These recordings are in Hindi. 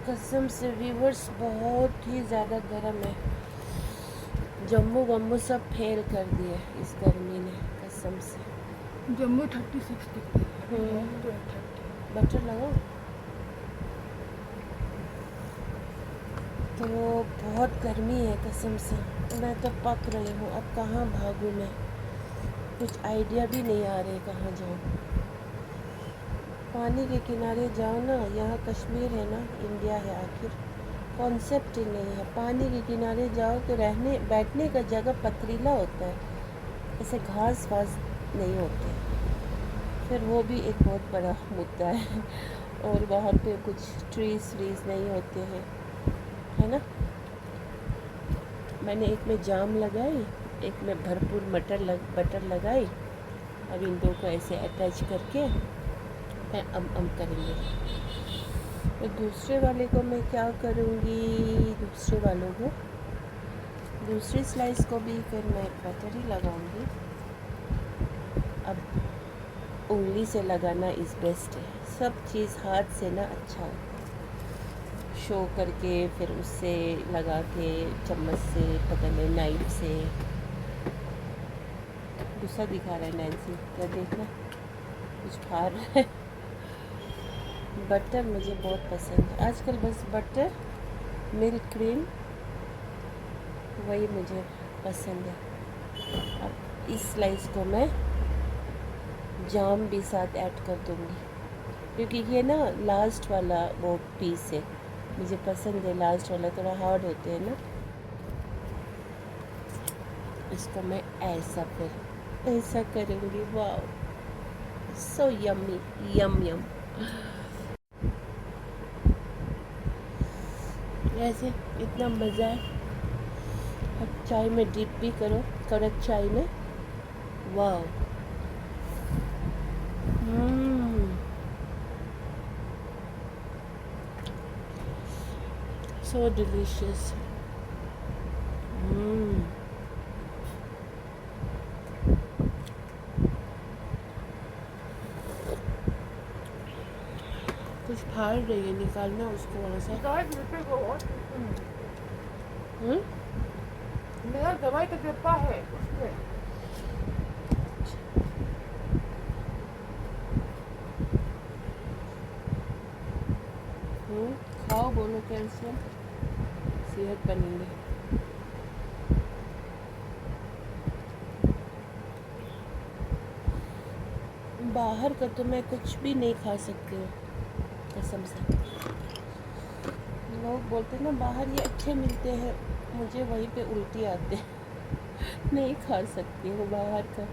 कसम से व्यूवर्स बहुत ही ज़्यादा गर्म है। जम्मू वम्मू सब फेल कर दिए इस गर्मी ने, कसम से। जम्मू 36 डिग्री है तो 30। बटर लगाओ। तो बहुत गर्मी है कसम से, मैं तो पक रही हूँ। अब कहाँ भागूँ मैं, कुछ आइडिया भी नहीं आ रहे कहाँ जाऊँ। पानी के किनारे जाओ ना, यहाँ कश्मीर है ना, इंडिया है आखिर, कॉन्सेप्ट ही नहीं है। पानी के किनारे जाओ तो रहने बैठने का जगह पथरीला होता है, ऐसे घास वास नहीं होते। फिर वो भी एक बहुत बड़ा मुद्दा है। और वहाँ पे कुछ ट्रीज व्रीज नहीं होते हैं, है ना। मैंने एक में जाम लगाई, एक में भरपूर बटर लगाई। अब इन दो को ऐसे अटैच करके मैं अम करेंगे। तो दूसरे वाले को मैं क्या करूँगी, दूसरे वालों को, दूसरी स्लाइस को भी फिर मैं बटर ही लगाऊंगी। अब उंगली से लगाना इज़ बेस्ट है, सब चीज़ हाथ से ना अच्छा हो। शो करके फिर उससे लगा के चम्मच से, पता नहीं नाइफ से। गुस्सा दिखा रहा है नैन्सी, क्या देखना, कुछ फाड़ रहा है। बटर मुझे बहुत पसंद है आजकल, बस बटर मिल्क क्रीम वही मुझे पसंद है। अब इस स्लाइस को मैं जाम भी साथ ऐड कर दूँगी, क्योंकि ये ना लास्ट वाला वो पीस है, मुझे पसंद है लास्ट वाला, थोड़ा हार्ड होते हैं ना। इसको मैं ऐसा फिर ऐसा करूँगी। वाह, सो यम्मी, यम यम। ऐसे इतना मज़ा है। अब चाय में डिप भी करो, कड़क चाय में। वाह, so delicious. कुछ फाड़ रही है, निकालना उसको वहाँ से। मेरा दवाई का डिब्बा है उसमें। खाओ, बोलो कैल्शियम, सेहत बनेंगे। बाहर का तो मैं कुछ भी नहीं खा सकती हूँ कसम से। लोग बोलते हैं ना बाहर ये अच्छे मिलते हैं, मुझे वहीं पे उल्टी आते हैं। नहीं खा सकती हूँ बाहर का,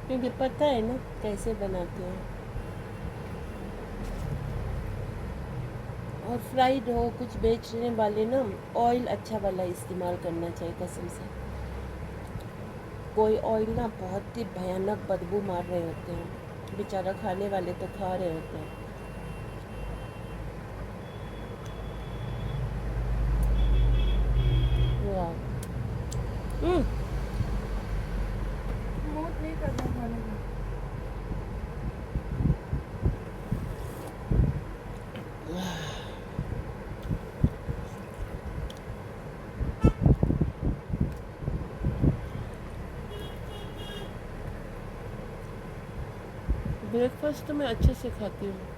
क्योंकि पता है ना कैसे बनाते हैं। और फ्राइड हो कुछ बेचने वाले ना, ऑयल अच्छा वाला इस्तेमाल करना चाहिए कसम से। कोई ऑयल ना बहुत ही भयानक बदबू मार रहे होते हैं, बेचारा खाने वाले तो खा रहे होते हैं। मूड नहीं करना खाने का। ब्रेकफास्ट तो मैं अच्छे से खाती हूँ।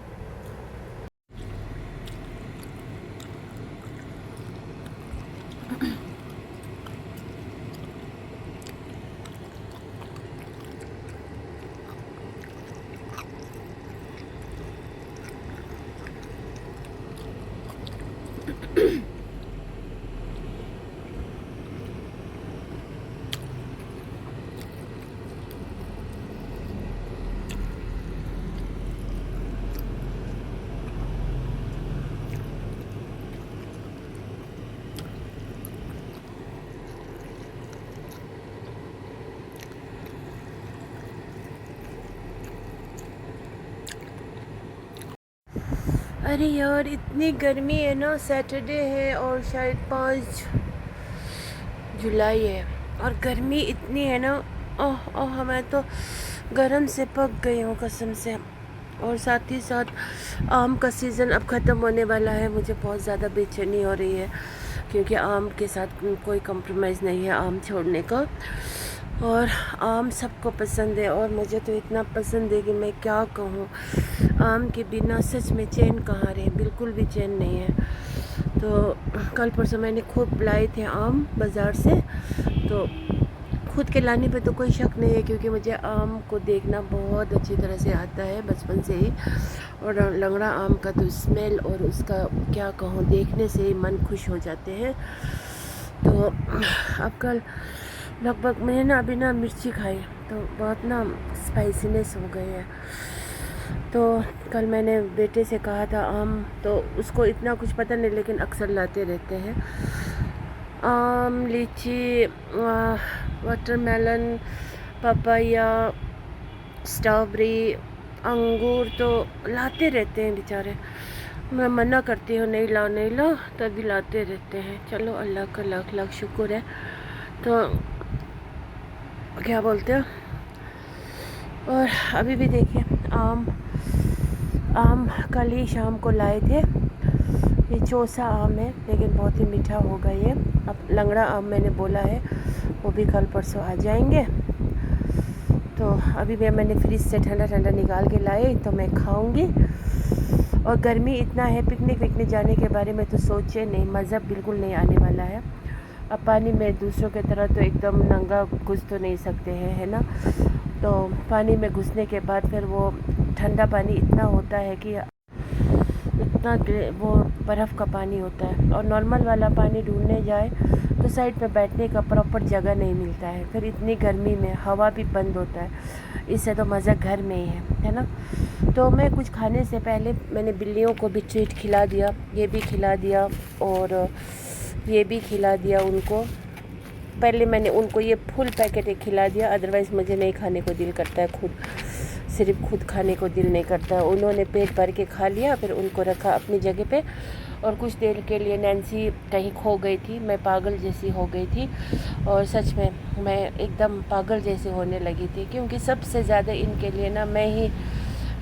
अरे यार इतनी गर्मी है ना, सैटरडे है और शायद 5 जुलाई है, और गर्मी इतनी है ना, ओह ओह मैं तो गरम से पक गई हूँ कसम से। और साथ ही साथ आम का सीज़न अब ख़त्म होने वाला है। मुझे बहुत ज़्यादा बेचैनी हो रही है क्योंकि आम के साथ कोई कॉम्प्रोमाइज़ नहीं है आम छोड़ने का। और आम सबको पसंद है और मुझे तो इतना पसंद है कि मैं क्या कहूँ। आम के बिना सच में चैन कहाँ रहे, बिल्कुल भी चैन नहीं है। तो कल परसों मैंने खूब लाए थे आम बाज़ार से, तो खुद के लाने पे तो कोई शक नहीं है क्योंकि मुझे आम को देखना बहुत अच्छी तरह से आता है बचपन से ही। और लंगड़ा आम का तो स्मेल और उसका क्या कहूँ, देखने से ही मन खुश हो जाते हैं। तो अब कल लगभग मैंने ना अभी ना मिर्ची खाई तो बहुत ना स्पाइसीनेस हो गई है। तो कल मैंने बेटे से कहा था आम, तो उसको इतना कुछ पता नहीं लेकिन अक्सर लाते रहते हैं आम, लीची, वाटरमेलन, पपाया, स्ट्रॉबेरी, अंगूर तो लाते रहते हैं बेचारे। मैं मना करती हूँ नहीं लाओ नहीं लाओ, तभी लाते रहते हैं। चलो अल्लाह का लाख लाख शुक्र है। तो क्या बोलते हो, और अभी भी देखिए आम कल ही शाम को लाए थे। ये चौसा आम है लेकिन बहुत ही मीठा होगा ये। अब लंगड़ा आम मैंने बोला है वो भी कल परसों आ जाएंगे। तो अभी भी मैंने फ्रिज से ठंडा ठंडा निकाल के लाए तो मैं खाऊंगी। और गर्मी इतना है, पिकनिक विकनिक जाने के बारे में तो सोचे नहीं, मज़ा बिल्कुल नहीं आने वाला है। अब पानी में दूसरों की तरह तो एकदम नंगा घुस तो नहीं सकते हैं, है ना। तो पानी में घुसने के बाद फिर वो ठंडा पानी इतना होता है कि इतना वो बर्फ़ का पानी होता है। और नॉर्मल वाला पानी ढूंढने जाए तो साइड पे बैठने का प्रॉपर जगह नहीं मिलता है। फिर इतनी गर्मी में हवा भी बंद होता है, इससे तो मज़ा घर में ही है ना। तो मैं कुछ खाने से पहले मैंने बिल्लियों को भी ट्रीट खिला दिया, ये भी खिला दिया और ये भी खिला दिया उनको। पहले मैंने उनको ये फुल पैकेट एक खिला दिया, अदरवाइज़ मुझे नहीं खाने को दिल करता है, सिर्फ खुद खाने को दिल नहीं करता है। उन्होंने पेट भर के खा लिया, फिर उनको रखा अपनी जगह पे। और कुछ देर के लिए नैन्सी कहीं खो गई थी, मैं पागल जैसी हो गई थी। और सच में मैं एकदम पागल जैसी होने लगी थी क्योंकि सबसे ज़्यादा इनके लिए ना मैं ही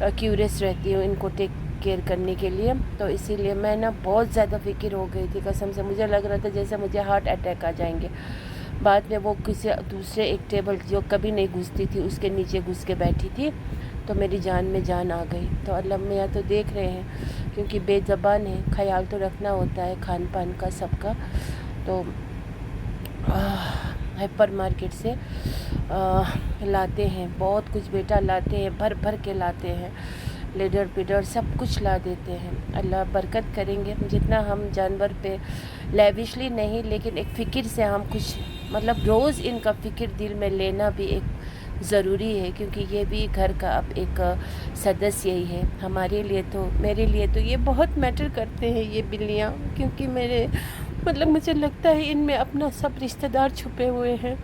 क्यूरियस रहती हूँ इनको टेक केयर करने के लिए। तो इसीलिए मैं ना बहुत ज़्यादा फिक्र हो गई थी कसम से। मुझे लग रहा था जैसे मुझे हार्ट अटैक आ जाएंगे। बाद में वो किसी दूसरे एक टेबल जो कभी नहीं घुसती थी उसके नीचे घुस के बैठी थी, तो मेरी जान में जान आ गई। तो अल्लाह मियाँ तो देख रहे हैं क्योंकि बेज़बान है, ख्याल तो रखना होता है खान पान का सबका। तो हाइपर मार्केट से लाते हैं बहुत कुछ बेटा, लाते हैं भर भर के लाते हैं, लेडर पीडर सब कुछ ला देते हैं। अल्लाह बरकत करेंगे। जितना हम जानवर पे लेविशली नहीं लेकिन एक फ़िक्र से हम कुछ मतलब रोज़ इनका फ़िक्र दिल में लेना भी एक ज़रूरी है क्योंकि ये भी घर का अब एक सदस्य ही है हमारे लिए। तो मेरे लिए तो ये बहुत मैटर करते हैं ये बिल्लियाँ, क्योंकि मेरे मतलब मुझे लगता है इनमें अपना सब रिश्तेदार छुपे हुए हैं।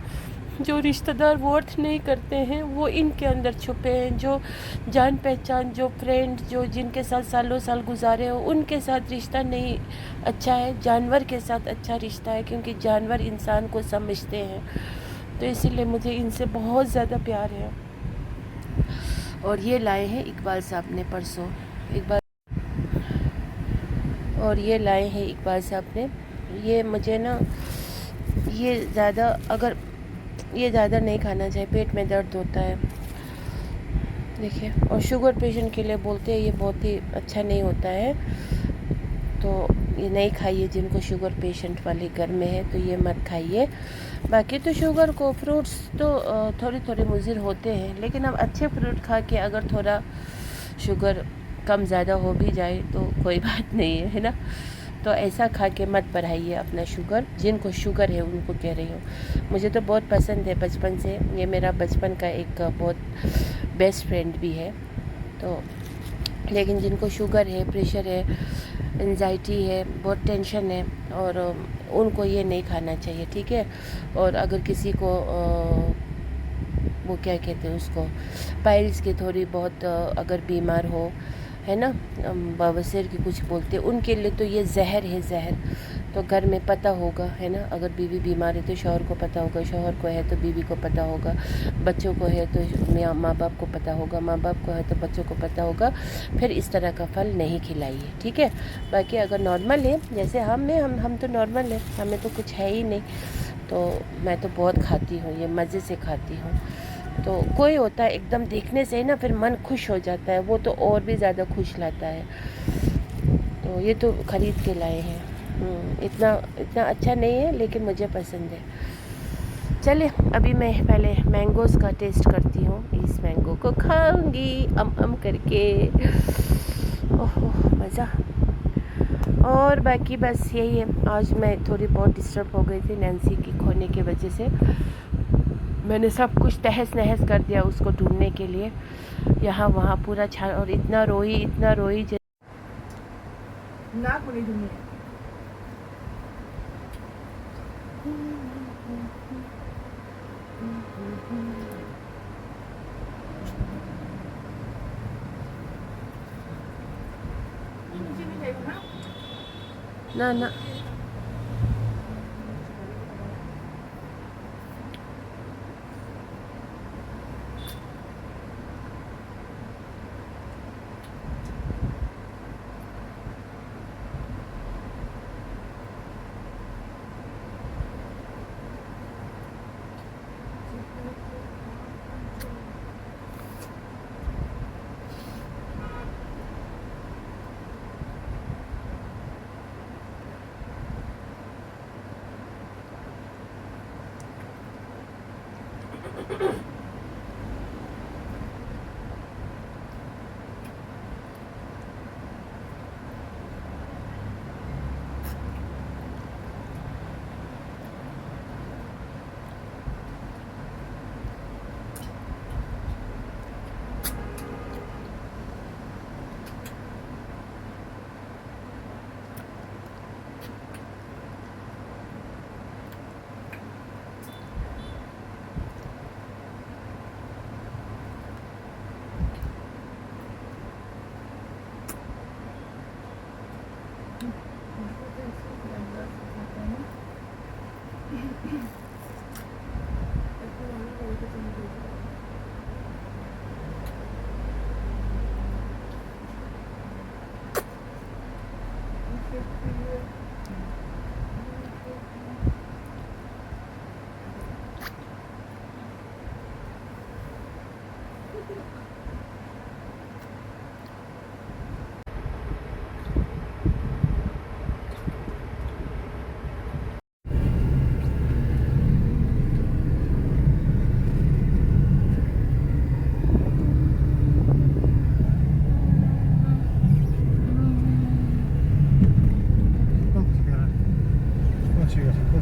जो रिश्तेदार वर्थ नहीं करते हैं वो इनके अंदर छुपे हैं। जो जान पहचान, जो फ्रेंड, जो जिनके साथ सालों साल गुजारे हो, उनके साथ रिश्ता नहीं अच्छा है, जानवर के साथ अच्छा रिश्ता है क्योंकि जानवर इंसान को समझते हैं। तो इसीलिए मुझे इनसे बहुत ज़्यादा प्यार है। और ये लाए हैं इकबाल साहब ने परसों, और ये लाए हैं इकबाल साहब ने। ये मुझे ना ये ज़्यादा नहीं खाना चाहिए, पेट में दर्द होता है देखिए। और शुगर पेशेंट के लिए बोलते हैं ये बहुत ही अच्छा नहीं होता है, तो ये नहीं खाइए। जिनको शुगर पेशेंट वाले घर में है तो ये मत खाइए। बाकी तो शुगर को फ्रूट्स तो थोड़ी थोड़ी मुज़िर होते हैं, लेकिन अब अच्छे फ्रूट खा के अगर थोड़ा शुगर कम ज़्यादा हो भी जाए तो कोई बात नहीं है ना। तो ऐसा खा के मत बढ़ाइए अपना शुगर। जिनको शुगर है उनको कह रही हूँ। मुझे तो बहुत पसंद है बचपन से, ये मेरा बचपन का एक बहुत बेस्ट फ्रेंड भी है। तो लेकिन जिनको शुगर है, प्रेशर है, एंजाइटी है, बहुत टेंशन है, और उनको ये नहीं खाना चाहिए, ठीक है। और अगर किसी को वो क्या कहते हैं उसको, पाइल्स की थोड़ी बहुत अगर बीमार हो, है ना, बवासीर की कुछ बोलते हैं, उनके लिए तो ये जहर है, जहर। तो घर में पता होगा, है ना। अगर बीवी बीमार है तो शौहर को पता होगा, शौहर को है तो बीवी को पता होगा, बच्चों को है तो माँ बाप को पता होगा, माँ बाप को है तो बच्चों को पता होगा। फिर इस तरह का फल नहीं खिलाइए, ठीक है। बाकी अगर नॉर्मल है जैसे हम तो नॉर्मल है, हमें तो कुछ है ही नहीं, तो मैं तो बहुत खाती हूँ, ये मज़े से खाती हूँ। तो कोई होता है एकदम देखने से ही ना फिर मन खुश हो जाता है, वो तो और भी ज़्यादा खुश लाता है। तो ये तो ख़रीद के लाए हैं, इतना इतना अच्छा नहीं है लेकिन मुझे पसंद है। चलिए अभी मैं पहले मैंगोज़ का टेस्ट करती हूँ, इस मैंगो को खाऊंगी अम करके। ओहो मज़ा। और बाकी बस यही है, आज मैं थोड़ी बहुत डिस्टर्ब हो गई थी नैन्सी की खोने की वजह से। मैंने सब कुछ तहस नहस कर दिया उसको ढूंढने के लिए, यहाँ वहाँ पूरा छान, और इतना रोई ना कोनी दुनिया मुझे नहीं खाएगा ना ना।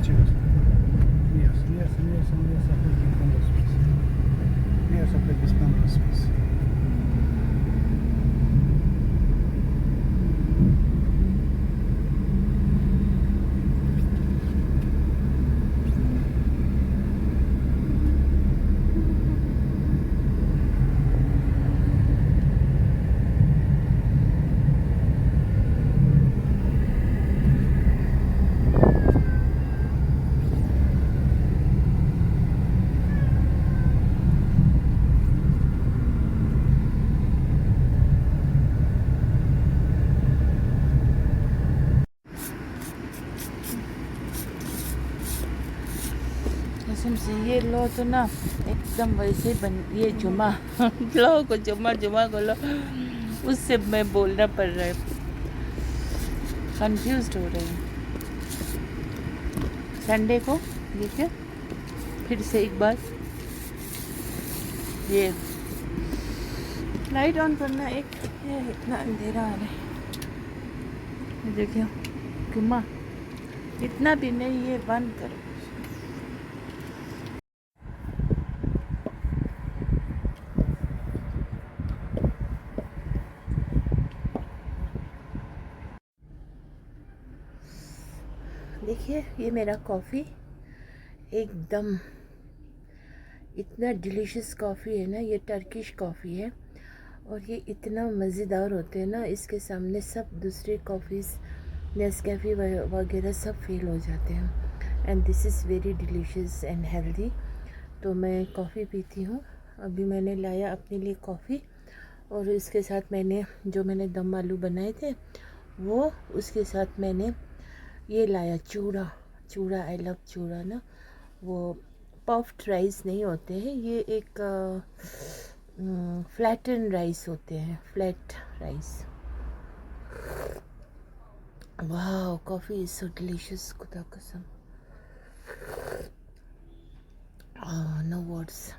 Chicos. Mías, aprendi com os pés. Mías, aprendi com os pés. कसम से ये लो तो ना एकदम वैसे ही बन, ये जुमा लो को जुमा को लो, उससे मैं बोलना पड़ रहा है, कंफ्यूज हो रही हूँ। संडे को देखिए फिर से एक बार ये लाइट ऑन करना, एक ये इतना अंधेरा आ रहा है, देखिए जुमा इतना भी नहीं, ये बंद करो। देखिए ये मेरा कॉफ़ी एकदम इतना डिलीशियस कॉफ़ी है ना, ये टर्किश कॉफ़ी है और ये इतना मज़ेदार होते हैं ना, इसके सामने सब दूसरे कॉफ़ीज़ नेस्कैफ़े वगैरह सब फेल हो जाते हैं। And this is very delicious and healthy. तो मैं कॉफ़ी पीती हूँ। अभी मैंने लाया अपने लिए कॉफ़ी, और इसके साथ मैंने दम आलू बनाए थे वो, उसके साथ मैंने ये लाया चूड़ा। आई लव चूड़ा ना। वो पफ्ड राइस नहीं होते हैं, ये एक फ्लैटन राइस होते हैं, फ्लैट राइस। वाह, कॉफ़ी इज़ सो डिलीशियस, खुदा कसम। No words.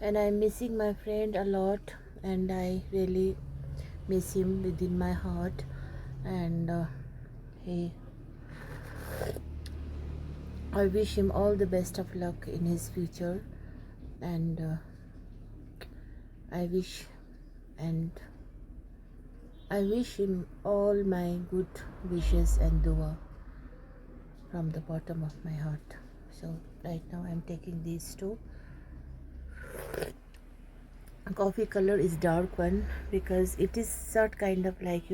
And I'm missing my friend a lot, and I really miss him within my heart. And he, I wish him all the best of luck in his future. And I wish and I wish him all my good wishes and dua from the bottom of my heart. So right now I'm taking these two. Coffee color is dark one because it is sort kind of like,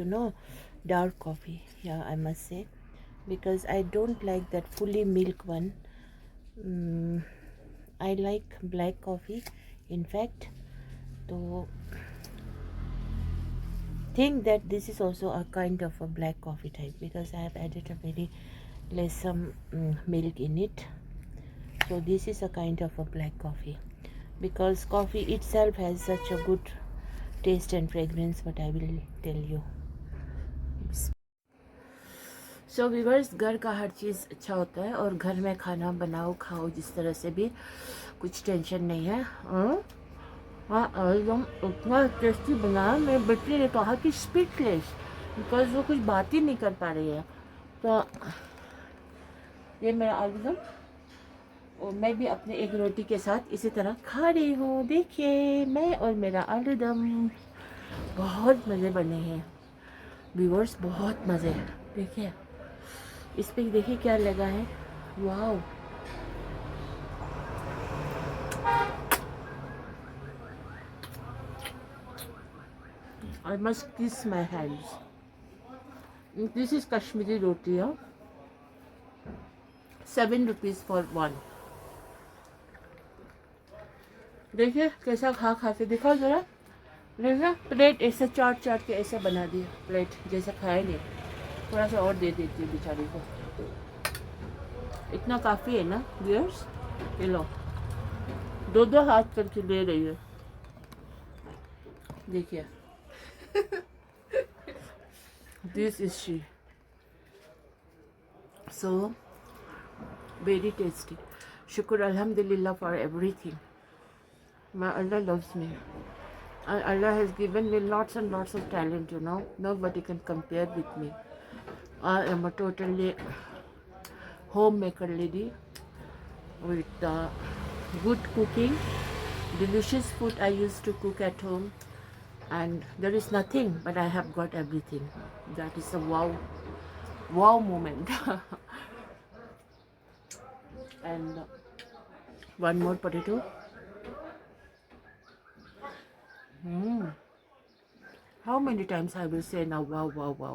dark coffee. Yeah, I must say, because I don't like that fully milk one. I like black coffee, in fact. So think that this is also a kind of a black coffee type, because I have added a very less milk in it. So this is a kind of a black coffee, because coffee itself has such a good taste and fragrance, but I will tell you. So viewers, घर का हर चीज़ अच्छा होता है, और घर में खाना बनाओ खाओ जिस तरह से भी, कुछ टेंशन नहीं है। हाँ, एकदम इतना टेस्टी बनाया। मेरे बेटे ने कहा कि स्पीचलेस, बिकॉज वो कुछ बात ही नहीं कर पा रही है। तो ये मेरा आलूदम, और मैं भी अपने एक रोटी के साथ इसी तरह खा रही हूँ। देखिए, मैं और मेरा आलूदम, बहुत मज़े बने हैं व्यूअर्स, बहुत मज़े। देखिए इस पे, देखिए क्या लगा है। Wow, I must kiss my hands. This is Kashmiri roti, 7 rupees for one. देखिए कैसा खा के दिखाओ जरा। देखिए प्लेट ऐसे चाट के ऐसे बना दिया, प्लेट जैसे खाए नहीं। थोड़ा सा और दे देती है बेचारी को, इतना काफ़ी है ना व्यूअर्स। ये लो, दो हाथ करके ले रही है, देखिए। This is she, so very tasty. शुक्र अल्हम्दुलिल्लाह for everything. My Allah loves me. And Allah has given me lots and lots of talent, Nobody can compare with me. I am a totally homemaker lady with good cooking, delicious food I used to cook at home. And there is nothing, but I have got everything. That is a wow moment. And one more potato. How many times I will say now, wow.